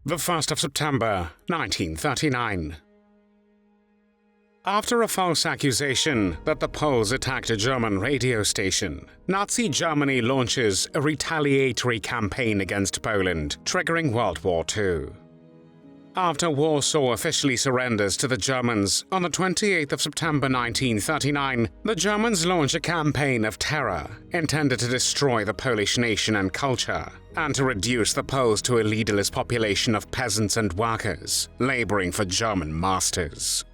The 1st of September, 1939. After a false accusation that the Poles attacked a German radio station, Nazi Germany launches a retaliatory campaign against Poland, triggering World War II. After Warsaw officially surrenders to the Germans on the 28th of September 1939, the Germans launch a campaign of terror intended to destroy the Polish nation and culture, and to reduce the Poles to a leaderless population of peasants and workers, laboring for German masters.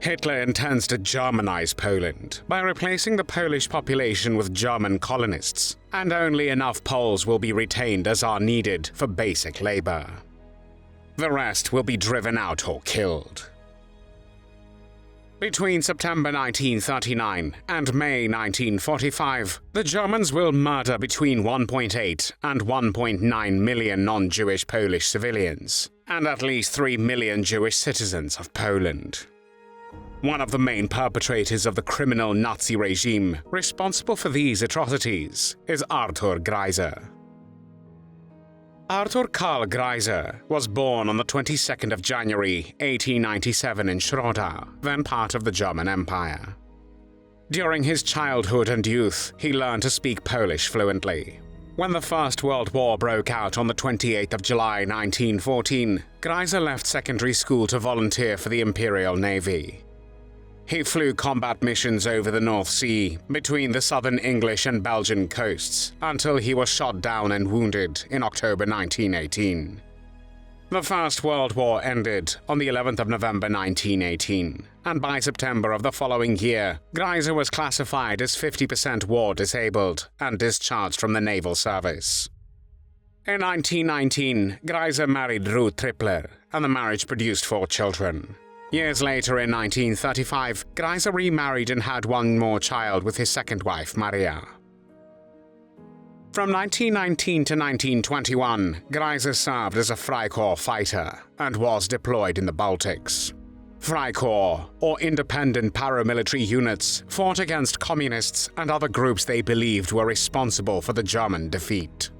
Hitler intends to Germanize Poland by replacing the Polish population with German colonists, and only enough Poles will be retained as are needed for basic labor. The rest will be driven out or killed. Between September 1939 and May 1945, the Germans will murder between 1.8 and 1.9 million non-Jewish Polish civilians, and at least 3 million Jewish citizens of Poland. One of the main perpetrators of the criminal Nazi regime responsible for these atrocities is Arthur Greiser. Arthur Karl Greiser was born on the 22nd of January 1897 in Schroda, then part of the German Empire. During his childhood and youth, he learned to speak Polish fluently. When the First World War broke out on the 28th of July 1914, Greiser left secondary school to volunteer for the Imperial Navy. He flew combat missions over the North Sea, between the southern English and Belgian coasts, until he was shot down and wounded in October 1918. The First World War ended on the 11th of November 1918, and by September of the following year, Greiser was classified as 50% war disabled and discharged from the naval service. In 1919, Greiser married Ruth Trippler, and the marriage produced 4 children. Years later, in 1935, Greiser remarried and had one more child with his second wife, Maria. From 1919 to 1921, Greiser served as a Freikorps fighter and was deployed in the Baltics. Freikorps, or independent paramilitary units, fought against communists and other groups they believed were responsible for the German defeat.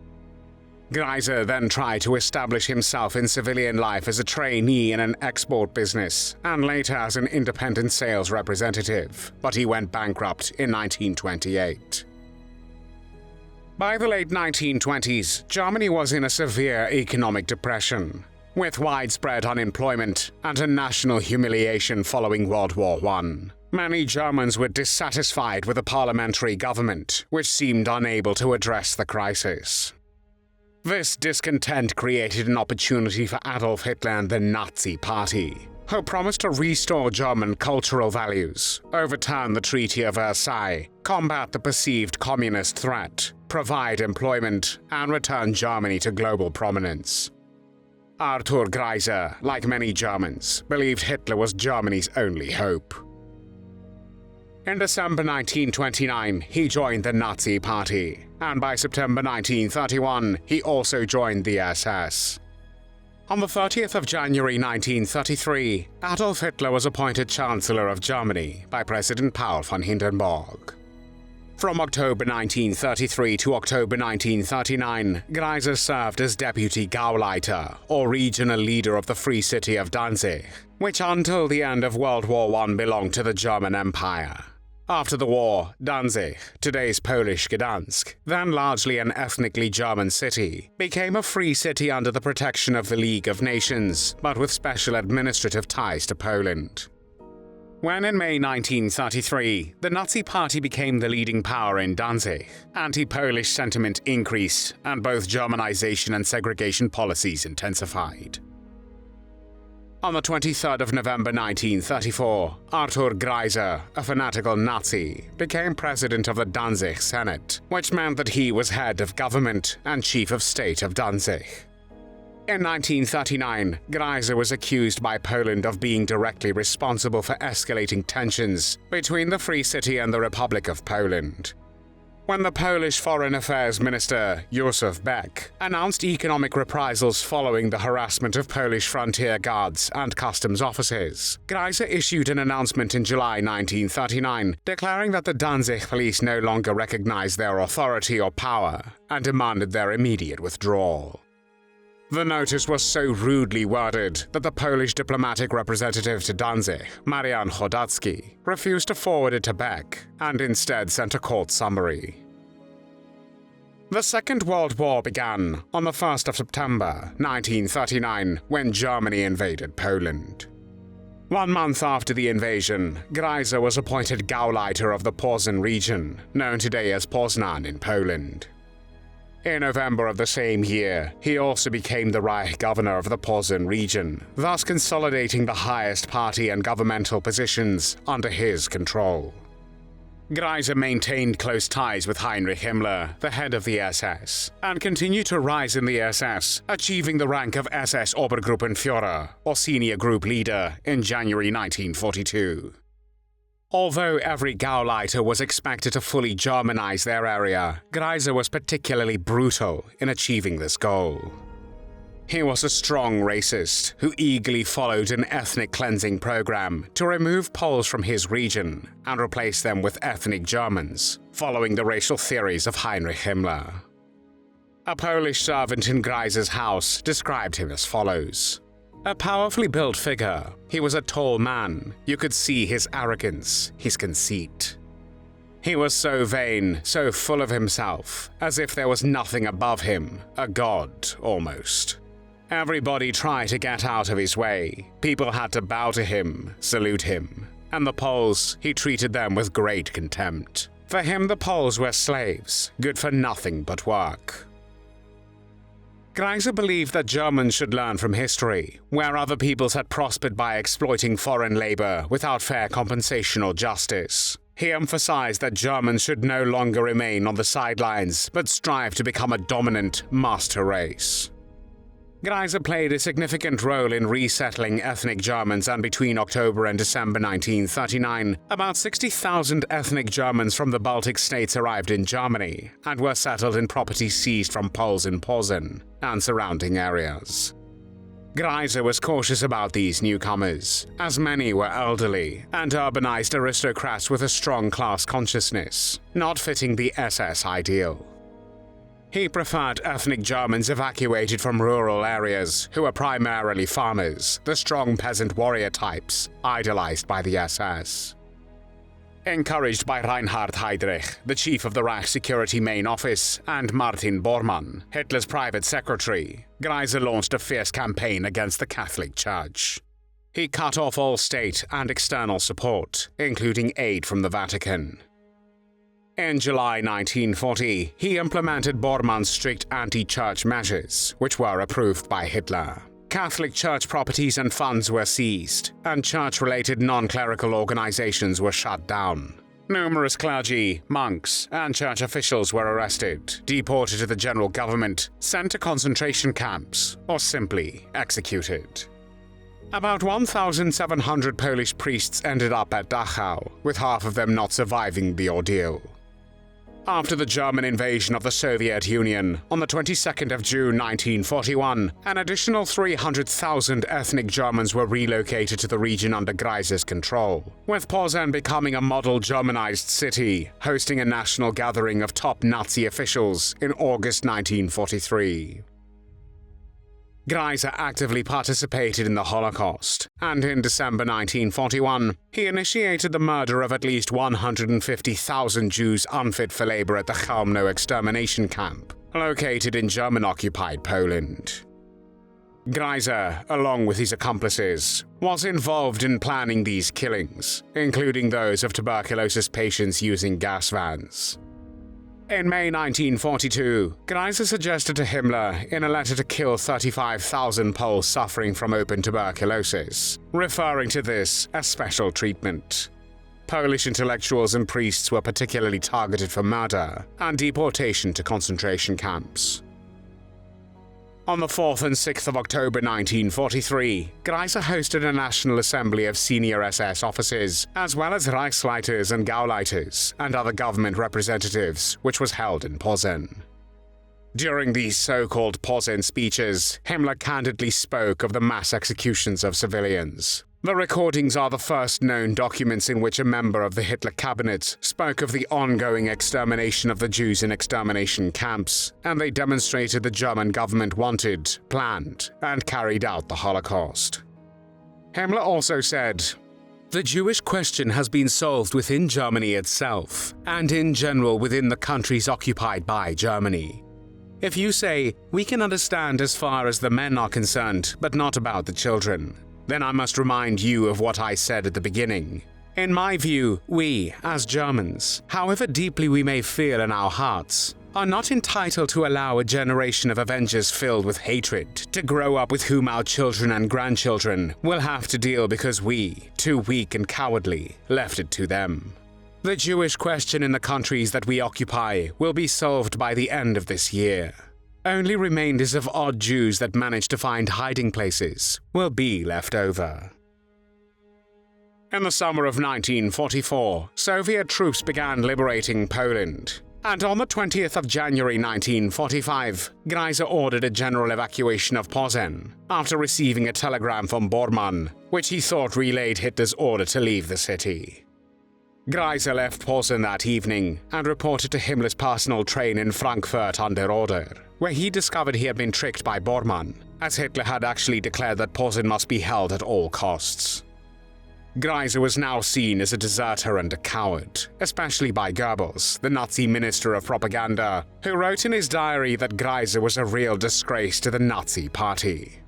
Greiser then tried to establish himself in civilian life as a trainee in an export business, and later as an independent sales representative, but he went bankrupt in 1928. By the late 1920s, Germany was in a severe economic depression, with widespread unemployment and a national humiliation following World War I. Many Germans were dissatisfied with the parliamentary government, which seemed unable to address the crisis. This discontent created an opportunity for Adolf Hitler and the Nazi Party, who promised to restore German cultural values, overturn the Treaty of Versailles, combat the perceived communist threat, provide employment, and return Germany to global prominence. Arthur Greiser, like many Germans, believed Hitler was Germany's only hope. In December 1929, he joined the Nazi Party, and by September 1931, he also joined the SS. On the 30th of January 1933, Adolf Hitler was appointed Chancellor of Germany by President Paul von Hindenburg. From October 1933 to October 1939, Greiser served as Deputy Gauleiter, or regional leader of the Free City of Danzig, which until the end of World War I belonged to the German Empire. After the war, Danzig, today's Polish Gdansk, then largely an ethnically German city, became a free city under the protection of the League of Nations, but with special administrative ties to Poland. When in May 1933, the Nazi Party became the leading power in Danzig, anti-Polish sentiment increased, and both Germanization and segregation policies intensified. On the 23rd of November 1934, Arthur Greiser, a fanatical Nazi, became president of the Danzig Senate, which meant that he was head of government and chief of state of Danzig. In 1939, Greiser was accused by Poland of being directly responsible for escalating tensions between the Free City and the Republic of Poland. When the Polish Foreign Affairs Minister, Józef Beck, announced economic reprisals following the harassment of Polish frontier guards and customs officers, Greiser issued an announcement in July 1939 declaring that the Danzig police no longer recognized their authority or power and demanded their immediate withdrawal. The notice was so rudely worded that the Polish diplomatic representative to Danzig, Marian Chodacki, refused to forward it to Beck and instead sent a court summary. The Second World War began on the 1st of September 1939 when Germany invaded Poland. 1 month after the invasion, Greiser was appointed Gauleiter of the Poznań region, known today as Poznań in Poland. In November of the same year, he also became the Reich Governor of the Poznań region, thus consolidating the highest party and governmental positions under his control. Greiser maintained close ties with Heinrich Himmler, the head of the SS, and continued to rise in the SS, achieving the rank of SS Obergruppenführer, or senior group leader, in January 1942. Although every Gauleiter was expected to fully Germanize their area, Greiser was particularly brutal in achieving this goal. He was a strong racist who eagerly followed an ethnic cleansing program to remove Poles from his region and replace them with ethnic Germans, following the racial theories of Heinrich Himmler. A Polish servant in Greiser's house described him as follows: a powerfully built figure, he was a tall man, you could see his arrogance, his conceit. He was so vain, so full of himself, as if there was nothing above him, a god, almost. Everybody tried to get out of his way, people had to bow to him, salute him, and the Poles, he treated them with great contempt. For him the Poles were slaves, good for nothing but work. Greiser believed that Germans should learn from history, where other peoples had prospered by exploiting foreign labor without fair compensation or justice. He emphasized that Germans should no longer remain on the sidelines, but strive to become a dominant master race. Greiser played a significant role in resettling ethnic Germans, and between October and December 1939, about 60,000 ethnic Germans from the Baltic states arrived in Germany and were settled in property seized from Poles in Poznań and surrounding areas. Greiser was cautious about these newcomers, as many were elderly and urbanized aristocrats with a strong class consciousness, not fitting the SS ideal. He preferred ethnic Germans evacuated from rural areas who were primarily farmers, the strong peasant warrior types, idolized by the SS. Encouraged by Reinhard Heydrich, the chief of the Reich Security Main Office, and Martin Bormann, Hitler's private secretary, Greiser launched a fierce campaign against the Catholic Church. He cut off all state and external support, including aid from the Vatican. In July 1940, he implemented Bormann's strict anti-church measures, which were approved by Hitler. Catholic church properties and funds were seized, and church-related non-clerical organizations were shut down. Numerous clergy, monks, and church officials were arrested, deported to the general government, sent to concentration camps, or simply executed. About 1,700 Polish priests ended up at Dachau, with half of them not surviving the ordeal. After the German invasion of the Soviet Union on the 22nd of June 1941, an additional 300,000 ethnic Germans were relocated to the region under Greiser's control, with Poznań becoming a model Germanized city, hosting a national gathering of top Nazi officials in August 1943. Greiser actively participated in the Holocaust, and in December 1941, he initiated the murder of at least 150,000 Jews unfit for labor at the Chełmno extermination camp, located in German-occupied Poland. Greiser, along with his accomplices, was involved in planning these killings, including those of tuberculosis patients using gas vans. In May 1942, Greiser suggested to Himmler in a letter to kill 35,000 Poles suffering from open tuberculosis, referring to this as special treatment. Polish intellectuals and priests were particularly targeted for murder and deportation to concentration camps. On the 4th and 6th of October 1943, Greiser hosted a National Assembly of senior SS officers, as well as Reichsleiters and Gauleiters, and other government representatives, which was held in Poznań. During these so-called Poznań speeches, Himmler candidly spoke of the mass executions of civilians, The recordings are the first known documents in which a member of the Hitler cabinet spoke of the ongoing extermination of the Jews in extermination camps, and they demonstrated the German government wanted, planned, and carried out the Holocaust. Himmler also said, "The Jewish question has been solved within Germany itself, and in general within the countries occupied by Germany. If you say, we can understand as far as the men are concerned, but not about the children, then I must remind you of what I said at the beginning. In my view, we, as Germans, however deeply we may feel in our hearts, are not entitled to allow a generation of avengers filled with hatred to grow up with whom our children and grandchildren will have to deal because we, too weak and cowardly, left it to them. The Jewish question in the countries that we occupy will be solved by the end of this year. Only remainders of odd Jews that manage to find hiding places will be left over." In the summer of 1944, Soviet troops began liberating Poland, and on the 20th of January 1945, Greiser ordered a general evacuation of Poznań after receiving a telegram from Bormann, which he thought relayed Hitler's order to leave the city. Greiser left Poznań that evening and reported to Himmler's personal train in Frankfurt an der Oder, where he discovered he had been tricked by Bormann, as Hitler had actually declared that Poznań must be held at all costs. Greiser was now seen as a deserter and a coward, especially by Goebbels, the Nazi minister of propaganda, who wrote in his diary that Greiser was a real disgrace to the Nazi party.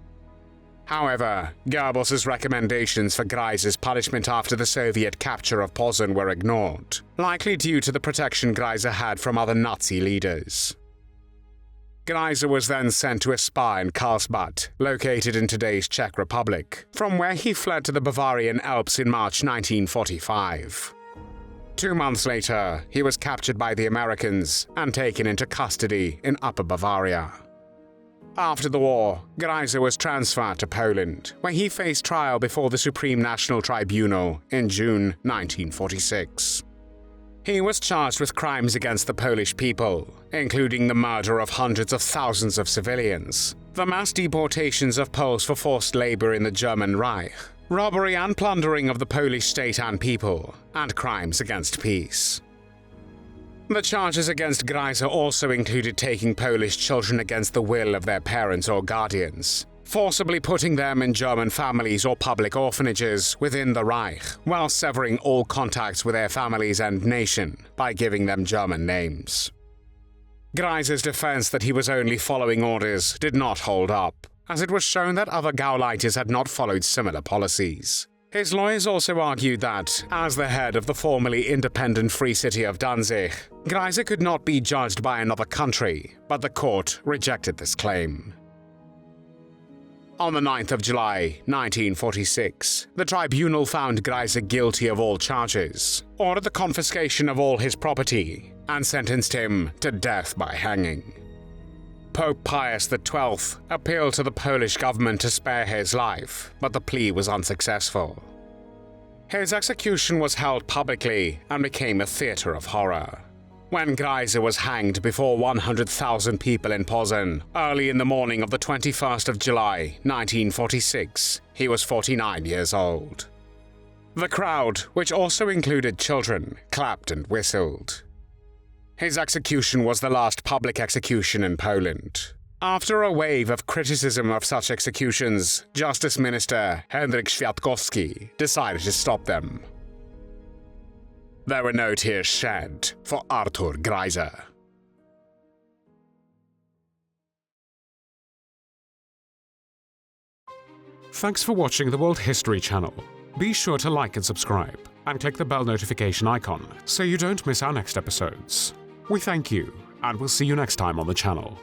However, Goebbels' recommendations for Greiser's punishment after the Soviet capture of Poznań were ignored, likely due to the protection Greiser had from other Nazi leaders. Greiser was then sent to a spa in Karlsbad, located in today's Czech Republic, from where he fled to the Bavarian Alps in March 1945. 2 months later, he was captured by the Americans and taken into custody in Upper Bavaria. After the war, Greiser was transferred to Poland, where he faced trial before the Supreme National Tribunal in June 1946. He was charged with crimes against the Polish people, including the murder of hundreds of thousands of civilians, the mass deportations of Poles for forced labor in the German Reich, robbery and plundering of the Polish state and people, and crimes against peace. The charges against Greiser also included taking Polish children against the will of their parents or guardians, forcibly putting them in German families or public orphanages within the Reich, while severing all contacts with their families and nation by giving them German names. Greiser's defense that he was only following orders did not hold up, as it was shown that other Gauleiters had not followed similar policies. His lawyers also argued that, as the head of the formerly independent Free City of Danzig, Greiser could not be judged by another country, but the court rejected this claim. On the 9th of July, 1946, the tribunal found Greiser guilty of all charges, ordered the confiscation of all his property, and sentenced him to death by hanging. Pope Pius XII appealed to the Polish government to spare his life, but the plea was unsuccessful. His execution was held publicly and became a theater of horror. When Greiser was hanged before 100,000 people in Poznań early in the morning of the 21st of July, 1946, he was 49 years old. The crowd, which also included children, clapped and whistled. His execution was the last public execution in Poland. After a wave of criticism of such executions, Justice Minister Henryk Światkowski decided to stop them. There were no tears shed for Arthur Greiser. Thanks for watching the World History Channel. Be sure to like and subscribe, and click the bell notification icon so you don't miss our next episodes. We thank you, and we'll see you next time on the channel.